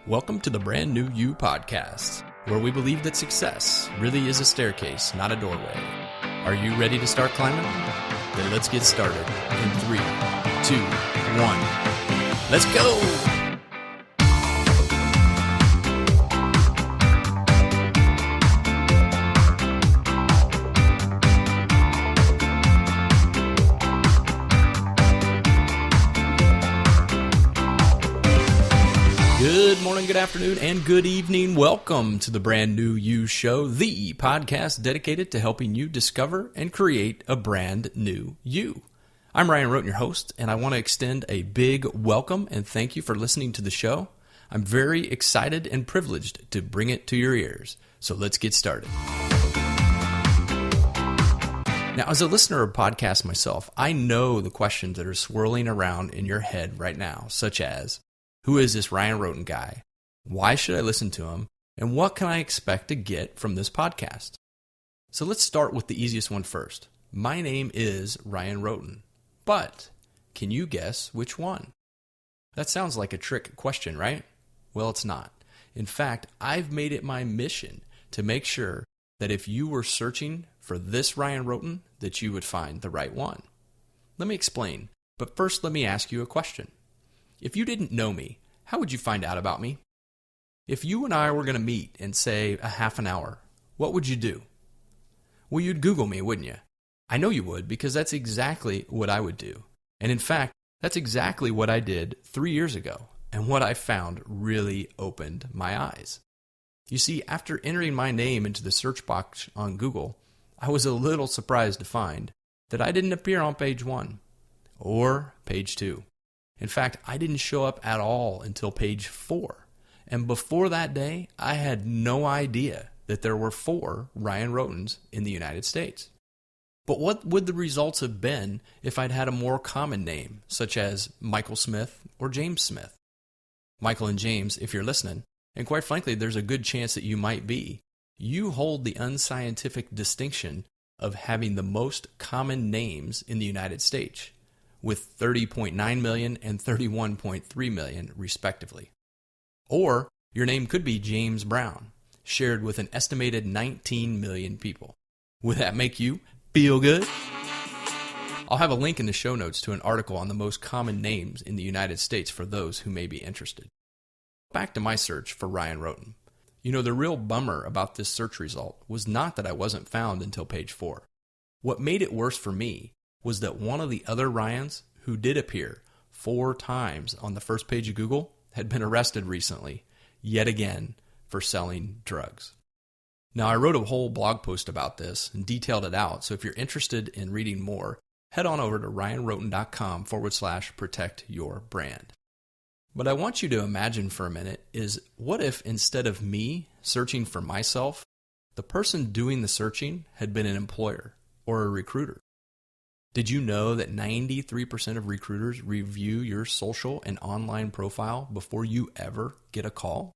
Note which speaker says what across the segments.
Speaker 1: Welcome to the Brand New You podcast, where we believe that success really is a staircase, not a doorway. Are you ready to start climbing? Then let's get started in 3, 2, 1. Let's go! Good morning, good afternoon, and good evening. Welcome to the Brand New You Show, the podcast dedicated to helping you discover and create a brand new you. I'm Ryan Roten, your host, and I want to extend a big welcome and thank you for listening to the show. I'm very excited and privileged to bring it to your ears. So let's get started. Now, as a listener of podcasts myself, I know the questions that are swirling around in your head right now, such as, who is this Ryan Roten guy? Why should I listen to him? And what can I expect to get from this podcast? So let's start with the easiest one first. My name is Ryan Roten, but can you guess which one? That sounds like a trick question, right? Well, it's not. In fact, I've made it my mission to make sure that if you were searching for this Ryan Roten, that you would find the right one. Let me explain, but first let me ask you a question. If you didn't know me, how would you find out about me? If you and I were going to meet in, say, a half an hour, what would you do? Well, you'd Google me, wouldn't you? I know you would, because that's exactly what I would do. And in fact, that's exactly what I did 3 years ago, and what I found really opened my eyes. You see, after entering my name into the search box on Google, I was a little surprised to find that I didn't appear on page 1 or page 2. In fact, I didn't show up at all until page 4. And before that day, I had no idea that there were 4 Ryan Rotens in the United States. But what would the results have been if I'd had a more common name, such as Michael Smith or James Smith? Michael and James, if you're listening, and quite frankly, there's a good chance that you might be, you hold the unscientific distinction of having the most common names in the United States, with 30.9 million and 31.3 million, respectively. Or your name could be James Brown, shared with an estimated 19 million people. Would that make you feel good? I'll have a link in the show notes to an article on the most common names in the United States for those who may be interested. Back to my search for Ryan Roten. You know, the real bummer about this search result was not that I wasn't found until page 4. What made it worse for me was that one of the other Ryans who did appear 4 times on the first page of Google had been arrested recently, yet again, for selling drugs. Now, I wrote a whole blog post about this and detailed it out, so if you're interested in reading more, head on over to ryanroten.com/protect your brand. What I want you to imagine for a minute is, what if instead of me searching for myself, the person doing the searching had been an employer or a recruiter? Did you know that 93% of recruiters review your social and online profile before you ever get a call?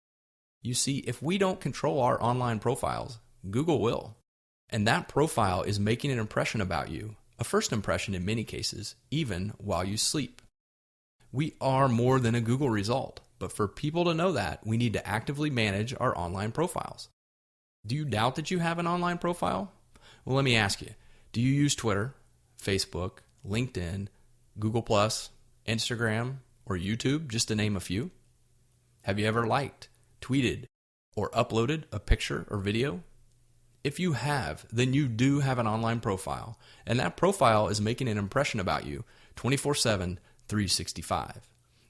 Speaker 1: You see, if we don't control our online profiles, Google will. And that profile is making an impression about you, a first impression in many cases, even while you sleep. We are more than a Google result, but for people to know that, we need to actively manage our online profiles. Do you doubt that you have an online profile? Well, let me ask you, do you use Twitter, Facebook, LinkedIn, Google+, Instagram, or YouTube, just to name a few? Have you ever liked, tweeted, or uploaded a picture or video? If you have, then you do have an online profile, and that profile is making an impression about you 24/7, 365.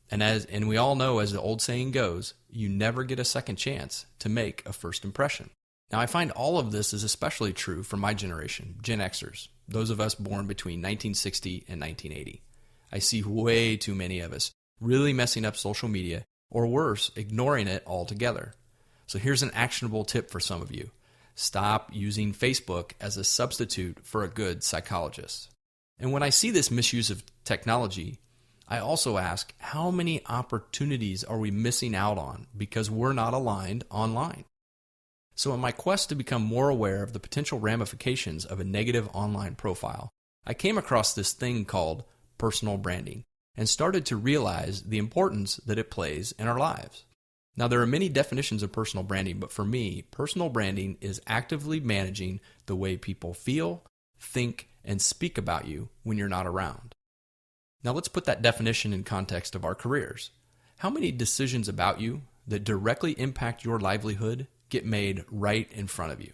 Speaker 1: And we all know, as the old saying goes, you never get a second chance to make a first impression. Now, I find all of this is especially true for my generation, Gen Xers, those of us born between 1960 and 1980. I see way too many of us really messing up social media, or worse, ignoring it altogether. So here's an actionable tip for some of you. Stop using Facebook as a substitute for a good psychologist. And when I see this misuse of technology, I also ask, how many opportunities are we missing out on because we're not aligned online? So in my quest to become more aware of the potential ramifications of a negative online profile, I came across this thing called personal branding and started to realize the importance that it plays in our lives. Now, there are many definitions of personal branding, but for me, personal branding is actively managing the way people feel, think, and speak about you when you're not around. Now, let's put that definition in context of our careers. How many decisions about you that directly impact your livelihood get made right in front of you?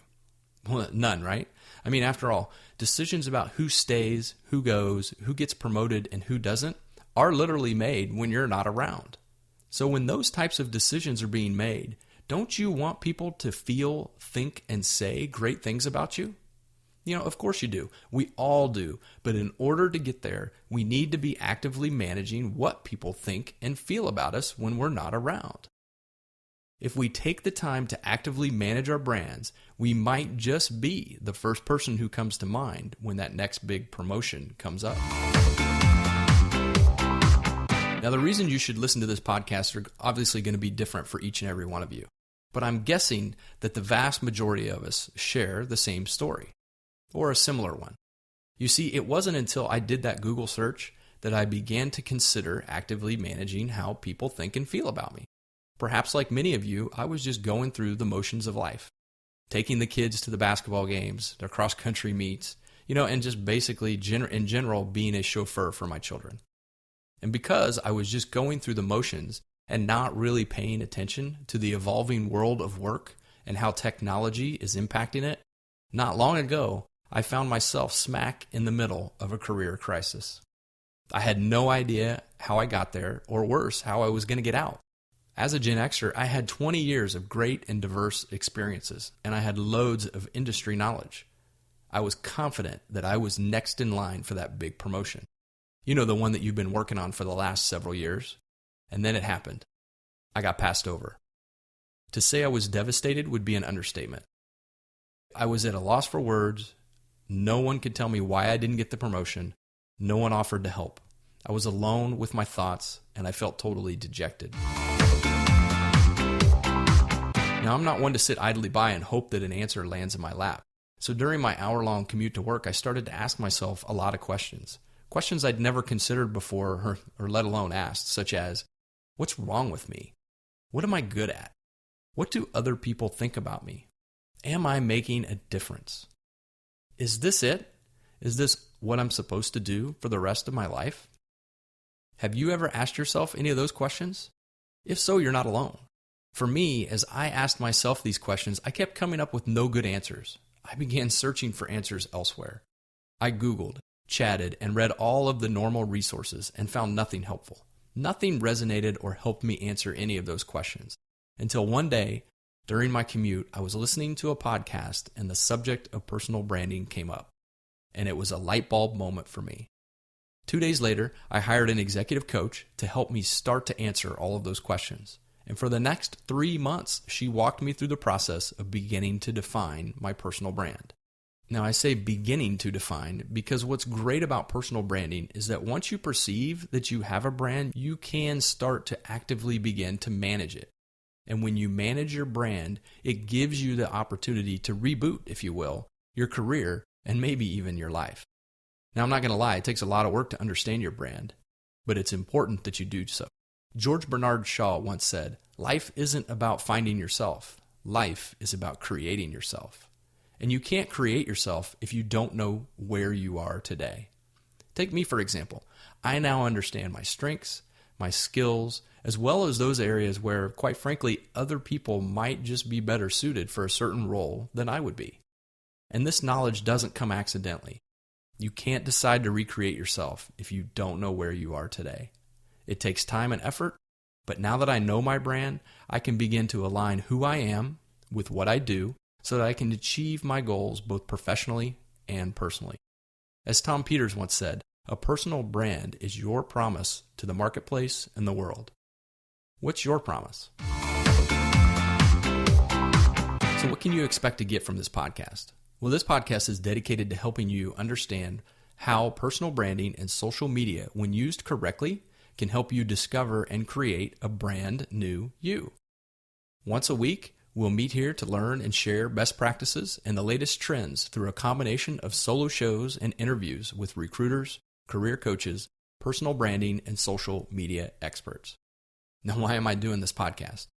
Speaker 1: Well, none, right? I mean, after all, decisions about who stays, who goes, who gets promoted, and who doesn't are literally made when you're not around. So when those types of decisions are being made, don't you want people to feel, think, and say great things about you? Of course you do. We all do. But in order to get there, we need to be actively managing what people think and feel about us when we're not around. If we take the time to actively manage our brands, we might just be the first person who comes to mind when that next big promotion comes up. Now, the reason you should listen to this podcast are obviously going to be different for each and every one of you. But I'm guessing that the vast majority of us share the same story, or a similar one. You see, it wasn't until I did that Google search that I began to consider actively managing how people think and feel about me. Perhaps like many of you, I was just going through the motions of life, taking the kids to the basketball games, their cross-country meets, and just basically in general being a chauffeur for my children. And because I was just going through the motions and not really paying attention to the evolving world of work and how technology is impacting it, not long ago, I found myself smack in the middle of a career crisis. I had no idea how I got there, or worse, how I was going to get out. As a Gen Xer, I had 20 years of great and diverse experiences, and I had loads of industry knowledge. I was confident that I was next in line for that big promotion. The one that you've been working on for the last several years. And then it happened. I got passed over. To say I was devastated would be an understatement. I was at a loss for words. No one could tell me why I didn't get the promotion. No one offered to help. I was alone with my thoughts, and I felt totally dejected. Now, I'm not one to sit idly by and hope that an answer lands in my lap. So during my hour-long commute to work, I started to ask myself a lot of questions. Questions I'd never considered before or let alone asked, such as, what's wrong with me? What am I good at? What do other people think about me? Am I making a difference? Is this it? Is this what I'm supposed to do for the rest of my life? Have you ever asked yourself any of those questions? If so, you're not alone. For me, as I asked myself these questions, I kept coming up with no good answers. I began searching for answers elsewhere. I Googled, chatted, and read all of the normal resources and found nothing helpful. Nothing resonated or helped me answer any of those questions. Until one day, during my commute, I was listening to a podcast and the subject of personal branding came up. And it was a light bulb moment for me. 2 days later, I hired an executive coach to help me start to answer all of those questions. And for the next 3 months, she walked me through the process of beginning to define my personal brand. Now, I say beginning to define because what's great about personal branding is that once you perceive that you have a brand, you can start to actively begin to manage it. And when you manage your brand, it gives you the opportunity to reboot, if you will, your career and maybe even your life. Now, I'm not going to lie, it takes a lot of work to understand your brand, but it's important that you do so. George Bernard Shaw once said, "Life isn't about finding yourself. Life is about creating yourself." And you can't create yourself if you don't know where you are today. Take me, for example. I now understand my strengths, my skills, as well as those areas where, quite frankly, other people might just be better suited for a certain role than I would be. And this knowledge doesn't come accidentally. You can't decide to recreate yourself if you don't know where you are today. It takes time and effort, but now that I know my brand, I can begin to align who I am with what I do so that I can achieve my goals both professionally and personally. As Tom Peters once said, a personal brand is your promise to the marketplace and the world. What's your promise? So what can you expect to get from this podcast? Well, this podcast is dedicated to helping you understand how personal branding and social media, when used correctly, can help you discover and create a brand new you. Once a week, we'll meet here to learn and share best practices and the latest trends through a combination of solo shows and interviews with recruiters, career coaches, personal branding, and social media experts. Now, why am I doing this podcast?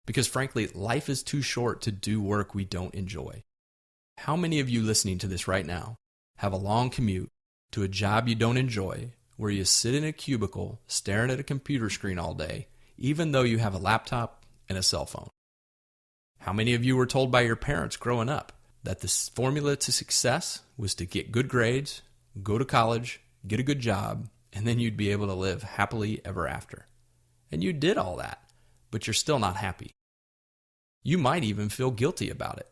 Speaker 1: Because frankly, life is too short to do work we don't enjoy. How many of you listening to this right now have a long commute to a job you don't enjoy, where you sit in a cubicle staring at a computer screen all day, even though you have a laptop and a cell phone? How many of you were told by your parents growing up that the formula to success was to get good grades, go to college, get a good job, and then you'd be able to live happily ever after? And you did all that, but you're still not happy. You might even feel guilty about it,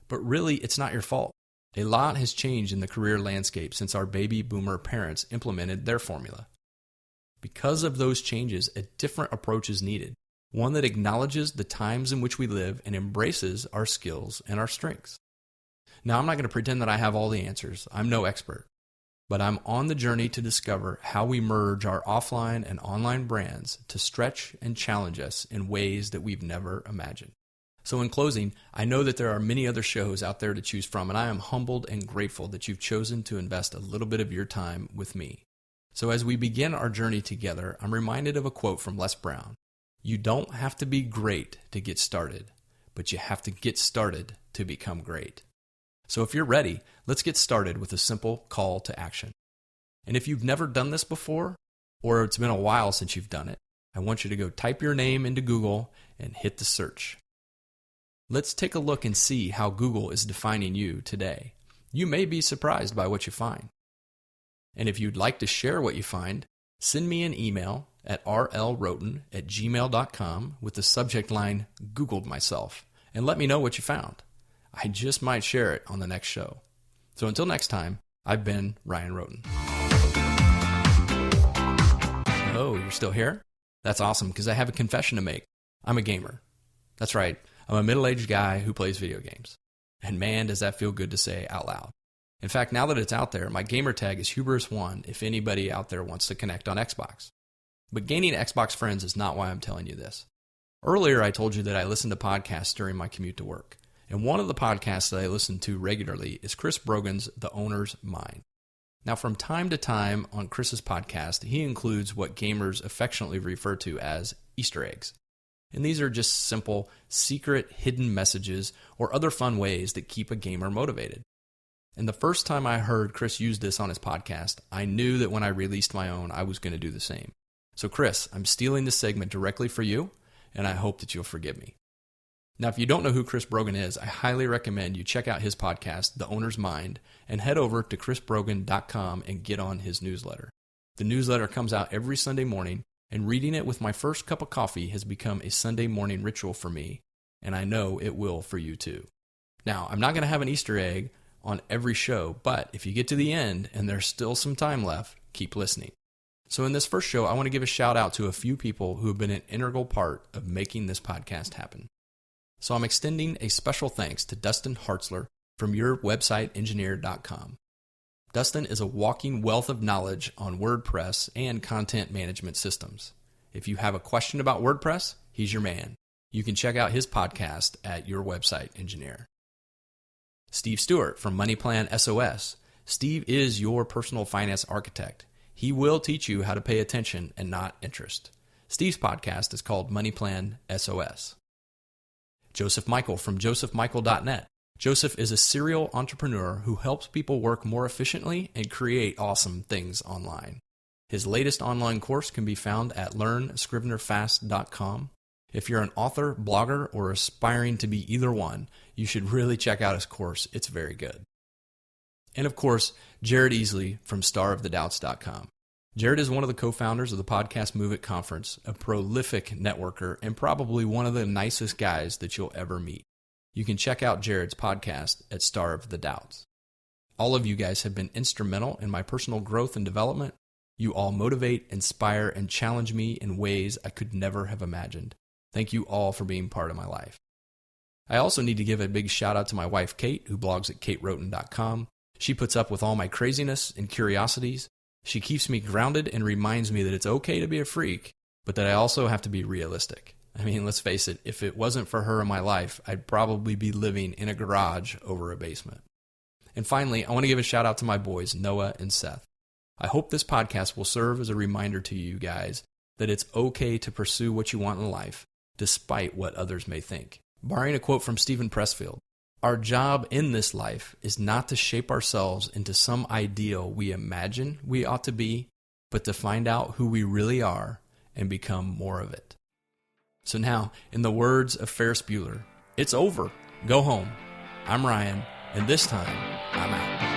Speaker 1: but really it's not your fault. A lot has changed in the career landscape since our baby boomer parents implemented their formula. Because of those changes, a different approach is needed, one that acknowledges the times in which we live and embraces our skills and our strengths. Now, I'm not going to pretend that I have all the answers. I'm no expert, but I'm on the journey to discover how we merge our offline and online brands to stretch and challenge us in ways that we've never imagined. So in closing, I know that there are many other shows out there to choose from, and I am humbled and grateful that you've chosen to invest a little bit of your time with me. So as we begin our journey together, I'm reminded of a quote from Les Brown. You don't have to be great to get started, but you have to get started to become great. So if you're ready, let's get started with a simple call to action. And if you've never done this before, or it's been a while since you've done it, I want you to go type your name into Google and hit the search. Let's take a look and see how Google is defining you today. You may be surprised by what you find. And if you'd like to share what you find, send me an email at rlroten@gmail.com with the subject line, Googled myself, and let me know what you found. I just might share it on the next show. So until next time, I've been Ryan Roten. Oh, you're still here? That's awesome, because I have a confession to make. I'm a gamer. That's right. I'm a middle-aged guy who plays video games. And man, does that feel good to say out loud. In fact, now that it's out there, my gamer tag is Hubris1 if anybody out there wants to connect on Xbox. But gaining Xbox friends is not why I'm telling you this. Earlier, I told you that I listen to podcasts during my commute to work. And one of the podcasts that I listen to regularly is Chris Brogan's The Owner's Mind. Now, from time to time on Chris's podcast, he includes what gamers affectionately refer to as Easter eggs. And these are just simple, secret, hidden messages or other fun ways that keep a gamer motivated. And the first time I heard Chris use this on his podcast, I knew that when I released my own, I was going to do the same. So Chris, I'm stealing this segment directly for you, and I hope that you'll forgive me. Now, if you don't know who Chris Brogan is, I highly recommend you check out his podcast, The Owner's Mind, and head over to chrisbrogan.com and get on his newsletter. The newsletter comes out every Sunday morning, and reading it with my first cup of coffee has become a Sunday morning ritual for me, and I know it will for you too. Now, I'm not going to have an Easter egg on every show, but if you get to the end and there's still some time left, keep listening. So in this first show, I want to give a shout out to a few people who have been an integral part of making this podcast happen. So I'm extending a special thanks to Dustin Hartzler from YourWebsiteEngineer.com. Dustin is a walking wealth of knowledge on WordPress and content management systems. If you have a question about WordPress, he's your man. You can check out his podcast at Your Website Engineer. Steve Stewart from MoneyPlan SOS. Steve is your personal finance architect. He will teach you how to pay attention and not interest. Steve's podcast is called MoneyPlan SOS. Joseph Michael from josephmichael.net. Joseph is a serial entrepreneur who helps people work more efficiently and create awesome things online. His latest online course can be found at learnscrivenerfast.com. If you're an author, blogger, or aspiring to be either one, you should really check out his course. It's very good. And of course, Jared Easley from starofthedoubts.com. Jared is one of the co-founders of the Podcast Move It Conference, a prolific networker, and probably one of the nicest guys that you'll ever meet. You can check out Jared's podcast at Star of the Doubts. All of you guys have been instrumental in my personal growth and development. You all motivate, inspire, and challenge me in ways I could never have imagined. Thank you all for being part of my life. I also need to give a big shout out to my wife, Kate, who blogs at kateroten.com. She puts up with all my craziness and curiosities. She keeps me grounded and reminds me that it's okay to be a freak, but that I also have to be realistic. I mean, let's face it, if it wasn't for her in my life, I'd probably be living in a garage over a basement. And finally, I want to give a shout out to my boys, Noah and Seth. I hope this podcast will serve as a reminder to you guys that it's okay to pursue what you want in life, despite what others may think. Borrowing a quote from Stephen Pressfield, our job in this life is not to shape ourselves into some ideal we imagine we ought to be, but to find out who we really are and become more of it. So now, in the words of Ferris Bueller, it's over. Go home. I'm Ryan, and this time, I'm out.